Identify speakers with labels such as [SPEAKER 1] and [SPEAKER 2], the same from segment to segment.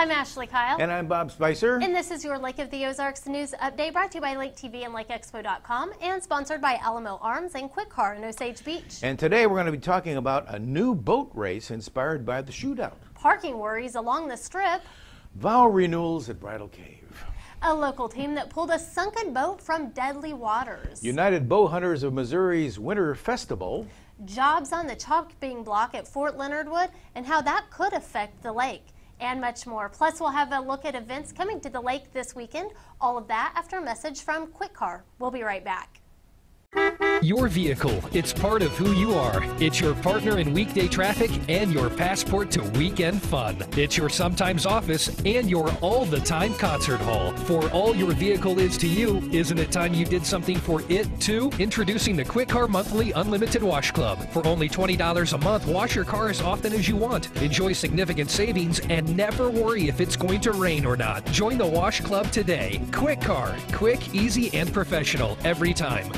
[SPEAKER 1] I'm Ashley Kyle.
[SPEAKER 2] And I'm Bob Spicer.
[SPEAKER 1] And this is your Lake of the Ozarks News Update, brought to you by Lake TV and LakeExpo.com, and sponsored by Alamo Arms and Quick Car in Osage Beach.
[SPEAKER 2] And today we're going to be talking about a new boat race inspired by the Shootout.
[SPEAKER 1] Parking worries along the Strip.
[SPEAKER 2] Vow renewals at Bridal Cave.
[SPEAKER 1] A local team that pulled a sunken boat from deadly waters.
[SPEAKER 2] United Bow Hunters of Missouri's Winter Festival.
[SPEAKER 1] Jobs on the chopping block at Fort Leonard Wood and how that could affect the lake. And much more. Plus, we'll have a look at events coming to the lake this weekend. All of that after a message from Quick Car. We'll be right back.
[SPEAKER 3] Your vehicle, it's part of who you are. It's your partner in weekday traffic and your passport to weekend fun. It's your sometimes office and your all-the-time concert hall. For all your vehicle is to you, isn't it time you did something for it too? Introducing the Quick Car Monthly Unlimited Wash Club. For only $20 a month, wash your car as often as you want. Enjoy significant savings and never worry if it's going to rain or not. Join the Wash Club today. Quick Car. Quick, easy, and professional every time.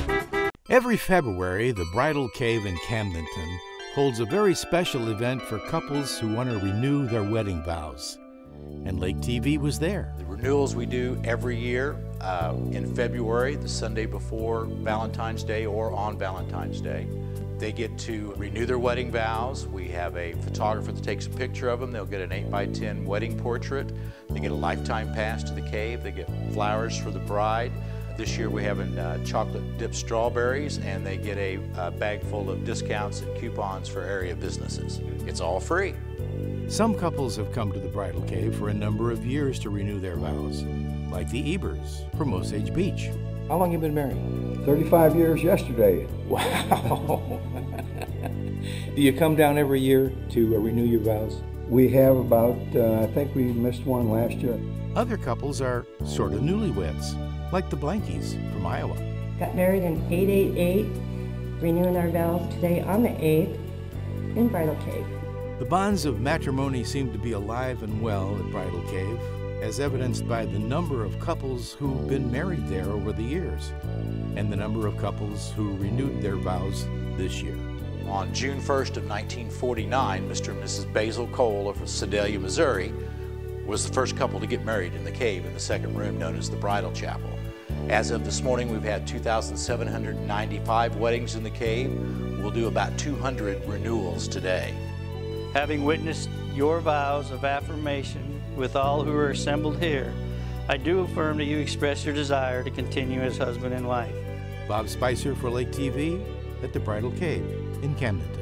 [SPEAKER 2] Every February, the Bridal Cave in Camdenton holds a very special event for couples who want to renew their wedding vows. And Lake TV was there.
[SPEAKER 4] The renewals we do every year in February, the Sunday before Valentine's Day or on Valentine's Day. They get to renew their wedding vows. We have a photographer that takes a picture of them. They'll get an 8x10 wedding portrait. They get a lifetime pass to the cave. They get flowers for the bride. This year we're having chocolate dipped strawberries, and they get a bag full of discounts and coupons for area businesses. It's all free.
[SPEAKER 2] Some couples have come to the Bridal Cave for a number of years to renew their vows, like the Ebers from Osage Beach.
[SPEAKER 5] How long have you been married? 35 years yesterday. Wow. Do you come down every year to renew your vows? We have about, I think we missed one last year.
[SPEAKER 2] Other couples are sort of newlyweds, like the Blankies from Iowa.
[SPEAKER 6] Got married in 888, renewing our vows today on the 8th in Bridal Cave.
[SPEAKER 2] The bonds of matrimony seem to be alive and well at Bridal Cave, as evidenced by the number of couples who've been married there over the years, and the number of couples who renewed their vows this year.
[SPEAKER 4] On June 1st of 1949, Mr. and Mrs. Basil Cole of Sedalia, Missouri, was the first couple to get married in the cave in the second room known as the Bridal Chapel. As of this morning, we've had 2,795 weddings in the cave. We'll do about 200 renewals today.
[SPEAKER 7] Having witnessed your vows of affirmation with all who are assembled here, I do affirm that you express your desire to continue as husband and wife.
[SPEAKER 2] Bob Spicer for Lake TV at the Bridal Cave in Camdenton.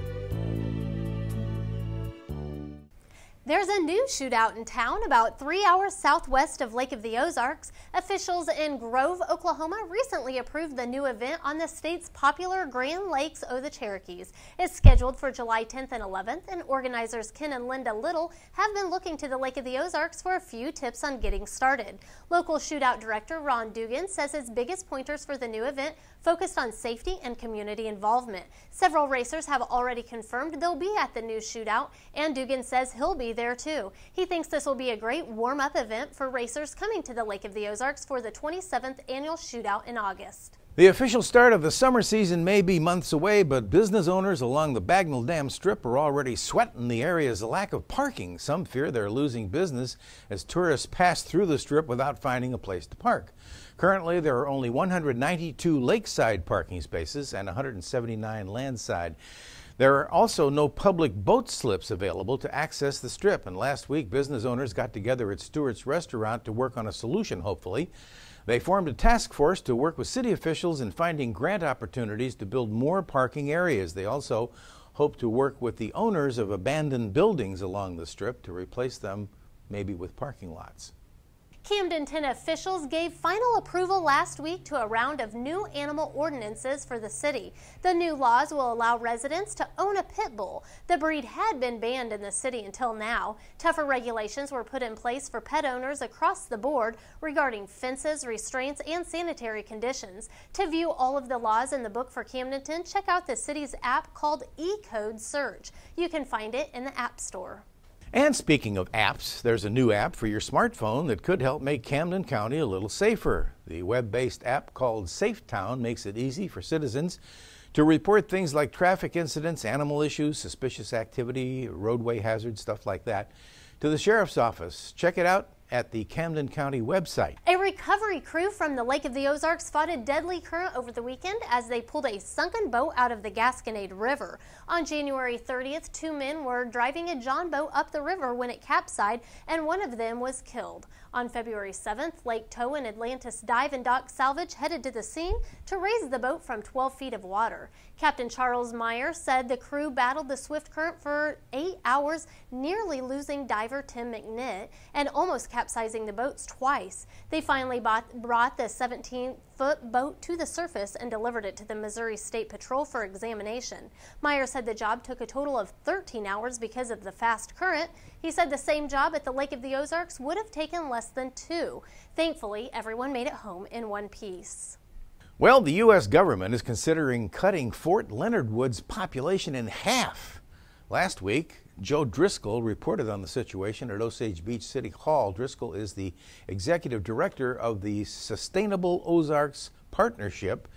[SPEAKER 1] There's a new shootout in town about 3 hours southwest of Lake of the Ozarks. Officials in Grove, Oklahoma recently approved the new event on the state's popular Grand Lakes O' the Cherokees. It's scheduled for July 10th and 11th, and organizers Ken and Linda Little have been looking to the Lake of the Ozarks for a few tips on getting started. Local shootout director Ron Dugan says his biggest pointers for the new event focused on safety and community involvement. Several racers have already confirmed they'll be at the new shootout, and Dugan says he'll be there too. He thinks this will be a great warm-up event for racers coming to the Lake of the Ozarks for the 27th annual shootout in August.
[SPEAKER 2] The official start of the summer season may be months away, but business owners along the Bagnell Dam Strip are already sweating the area's lack of parking. Some fear they're losing business as tourists pass through the strip without finding a place to park. Currently, there are only 192 lakeside parking spaces and 179 landside. There are also no public boat slips available to access the strip, and last week business owners got together at Stewart's Restaurant to work on a solution, hopefully. They formed a task force to work with city officials in finding grant opportunities to build more parking areas. They also hope to work with the owners of abandoned buildings along the strip to replace them maybe with parking lots.
[SPEAKER 1] Camdenton officials gave final approval last week to a round of new animal ordinances for the city. The new laws will allow residents to own a pit bull. The breed had been banned in the city until now. Tougher regulations were put in place for pet owners across the board regarding fences, restraints, and sanitary conditions. To view all of the laws in the book for Camdenton, check out the city's app called E-Code Search. You can find it in the App Store.
[SPEAKER 2] And speaking of apps, there's a new app for your smartphone that could help make Camden County a little safer. The web-based app called SafeTown makes it easy for citizens to report things like traffic incidents, animal issues, suspicious activity, roadway hazards, stuff like that, to the Sheriff's Office. Check it out at the Camden County website.
[SPEAKER 1] A recovery crew from the Lake of the Ozarks fought a deadly current over the weekend as they pulled a sunken boat out of the Gasconade River. On January 30th, 2 men were driving a John boat up the river when it capsized, and one of them was killed. On February 7th, Lake Tow and Atlantis Dive and Dock Salvage headed to the scene to raise the boat from 12 feet of water. Captain Charles Meyer said the crew battled the swift current for 8 hours, nearly losing diver Tim McNitt and almost capsizing the boats twice. They finally brought the 17-foot boat to the surface and delivered it to the Missouri State Patrol for examination. Meyer said the job took a total of 13 hours because of the fast current. He said the same job at the Lake of the Ozarks would have taken less than 2. Thankfully, everyone made it home in one piece.
[SPEAKER 2] Well, the U.S. government is considering cutting Fort Leonard Wood's population in half. Last week, Joe Driscoll reported on the situation at Osage Beach City Hall. Driscoll is the executive director of the Sustainable Ozarks Partnership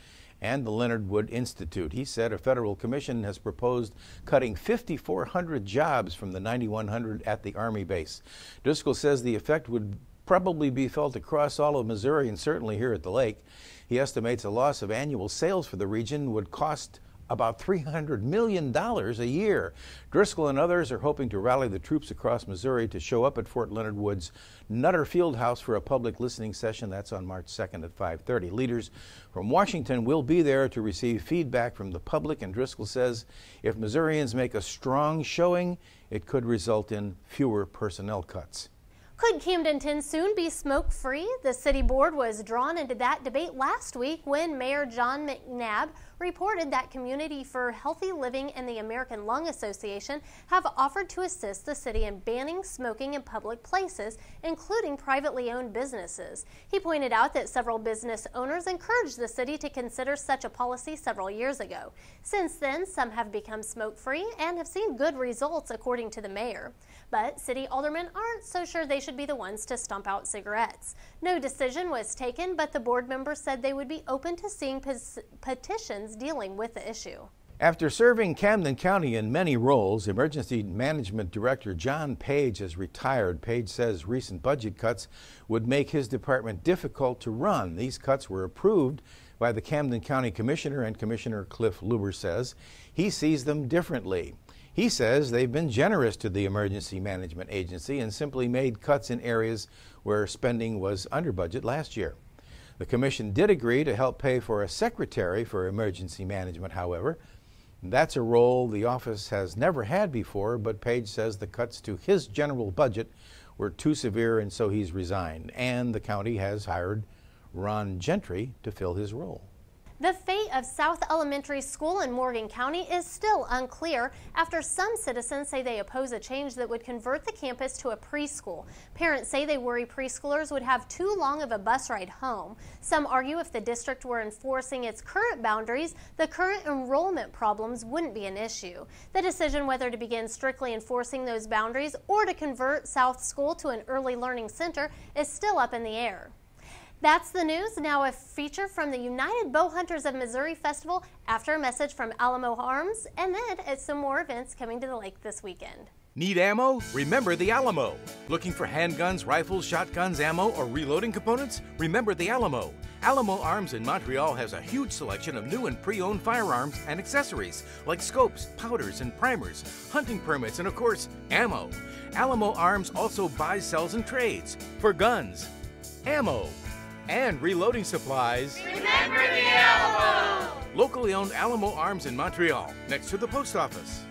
[SPEAKER 2] and the Leonard Wood Institute. He said a federal commission has proposed cutting 5,400 jobs from the 9,100 at the Army base. Driscoll says the effect would probably be felt across all of Missouri and certainly here at the lake. He estimates a loss of annual sales for the region would cost about $300 million a year. Driscoll and others are hoping to rally the troops across Missouri to show up at Fort Leonard Wood's Nutter Field House for a public listening session. That's on March 2nd at 5:30. Leaders from Washington will be there to receive feedback from the public, and Driscoll says if Missourians make a strong showing, it could result in fewer personnel cuts.
[SPEAKER 1] Could Camdenton soon be smoke-free? The city board was drawn into that debate last week when Mayor John McNabb reported that Community for Healthy Living and the American Lung Association have offered to assist the city in banning smoking in public places, including privately owned businesses. He pointed out that several business owners encouraged the city to consider such a policy several years ago. Since then, some have become smoke-free and have seen good results, according to the mayor. But city aldermen aren't so sure they should be the ones to stomp out cigarettes. No decision was taken, but the board members said they would be open to seeing petitions dealing with the issue.
[SPEAKER 2] After serving Camden County in many roles, Emergency Management Director John Page has retired. Page says recent budget cuts would make his department difficult to run. These cuts were approved by the Camden County Commissioner, and Commissioner Cliff Luber says he sees them differently. He says they've been generous to the Emergency Management Agency and simply made cuts in areas where spending was under budget last year. The commission did agree to help pay for a secretary for emergency management, however. That's a role the office has never had before, but Page says the cuts to his general budget were too severe, and so he's resigned. And the county has hired Ron Gentry to fill his role.
[SPEAKER 1] The fate of South Elementary School in Morgan County is still unclear after some citizens say they oppose a change that would convert the campus to a preschool. Parents say they worry preschoolers would have too long of a bus ride home. Some argue if the district were enforcing its current boundaries, the current enrollment problems wouldn't be an issue. The decision whether to begin strictly enforcing those boundaries or to convert South School to an early learning center is still up in the air. That's the news. Now a feature from the United Bow Hunters of Missouri Festival after a message from Alamo Arms, and then it's some more events coming to the lake this weekend.
[SPEAKER 8] Need ammo? Remember the Alamo. Looking for handguns, rifles, shotguns, ammo, or reloading components? Remember the Alamo. Alamo Arms in Montreal has a huge selection of new and pre-owned firearms and accessories like scopes, powders, and primers, hunting permits, and of course, ammo. Alamo Arms also buys, sells, and trades for guns, ammo, and reloading supplies.
[SPEAKER 9] Remember the Alamo!
[SPEAKER 8] Locally owned Alamo Arms in Montreal, next to the post office.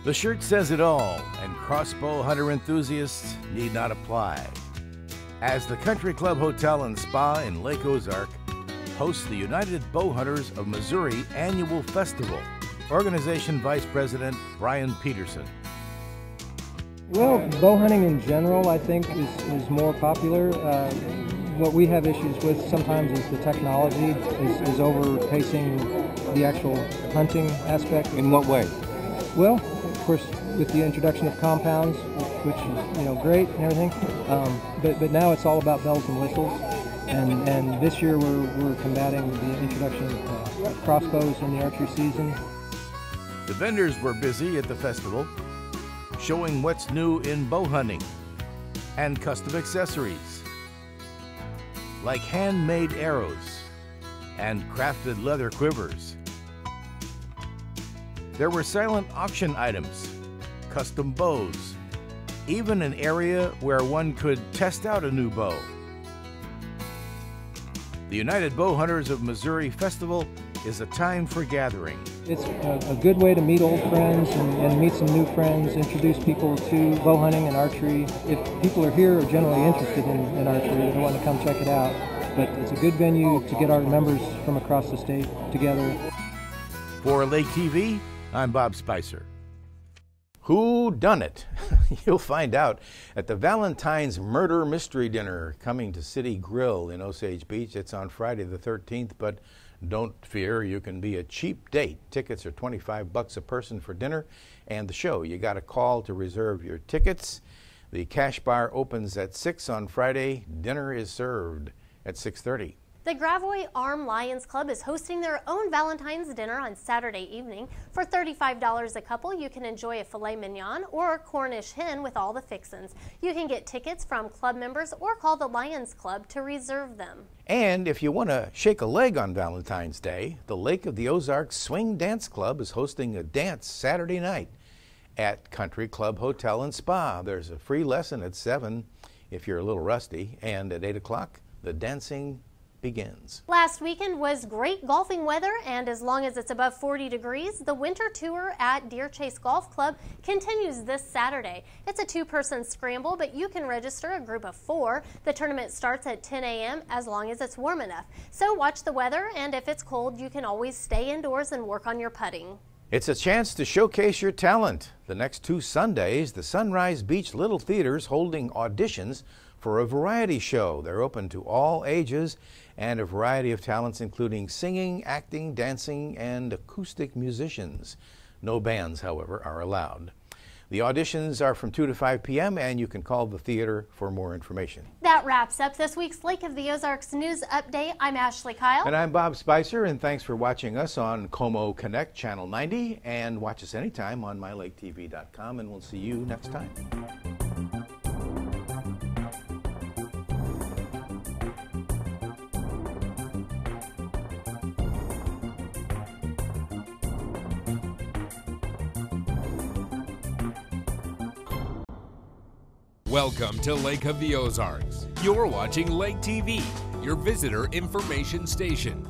[SPEAKER 2] The shirt says it all, and crossbow hunter enthusiasts need not apply, as the Country Club Hotel and Spa in Lake Ozark hosts the United Bow Hunters of Missouri Annual Festival. Organization Vice President Brian Peterson.
[SPEAKER 5] Well, bow hunting in general, I think, is more popular. What we have issues with sometimes is the technology is overpacing the actual hunting aspect.
[SPEAKER 2] In what way?
[SPEAKER 5] Well, of course, with the introduction of compounds, which is great and everything, but now it's all about bells and whistles. And this year we're combating the introduction of crossbows in the archery season.
[SPEAKER 2] The vendors were busy at the festival, showing what's new in bow hunting and custom accessories, like handmade arrows and crafted leather quivers. There were silent auction items, custom bows, even an area where one could test out a new bow. The United Bow Hunters of Missouri Festival is a time for gathering.
[SPEAKER 10] It's a good way to meet old friends and meet some new friends, introduce people to bow hunting and archery. If people are here are generally interested in archery, they want to come check it out. But it's a good venue to get our members from across the state together.
[SPEAKER 2] For Lake TV, I'm Bob Spicer. Who done it? You'll find out at the Valentines Murder Mystery Dinner coming to City Grill in Osage Beach. It's on Friday the 13th, but don't fear, you can be a cheap date. Tickets are $25 a person for dinner and the show. You got to call to reserve your tickets. The cash bar opens at 6 on Friday. Dinner is served at 6:30.
[SPEAKER 1] The Gravois Arm Lions Club is hosting their own Valentine's Dinner on Saturday evening. For $35 a couple, you can enjoy a filet mignon or Cornish hen with all the fixins. You can get tickets from club members or call the Lions Club to reserve them.
[SPEAKER 2] And if you want to shake a leg on Valentine's Day, the Lake of the Ozarks Swing Dance Club is hosting a dance Saturday night at Country Club Hotel and Spa. There's a free lesson at 7 if you're a little rusty, and at 8 o'clock, the dancing begins.
[SPEAKER 1] Last weekend was great golfing weather, and as long as it's above 40 degrees, the winter tour at Deer Chase Golf Club continues this Saturday. It's a two-person scramble, but you can register a group of 4. The tournament starts at 10 a.m. as long as it's warm enough. So watch the weather, and if it's cold, you can always stay indoors and work on your putting.
[SPEAKER 2] It's a chance to showcase your talent. The next 2 Sundays, the Sunrise Beach Little Theater's holding auditions for a variety show. They're open to all ages and a variety of talents including singing, acting, dancing, and acoustic musicians. No bands, however, are allowed. The auditions are from 2 to 5 p.m. and you can call the theater for more information.
[SPEAKER 1] That wraps up this week's Lake of the Ozarks News Update. I'm Ashley Kyle.
[SPEAKER 2] And I'm Bob Spicer, and thanks for watching us on Como Connect Channel 90, and watch us anytime on mylaketv.com, and we'll see you next time.
[SPEAKER 11] Welcome to Lake of the Ozarks. You're watching Lake TV, your visitor information station.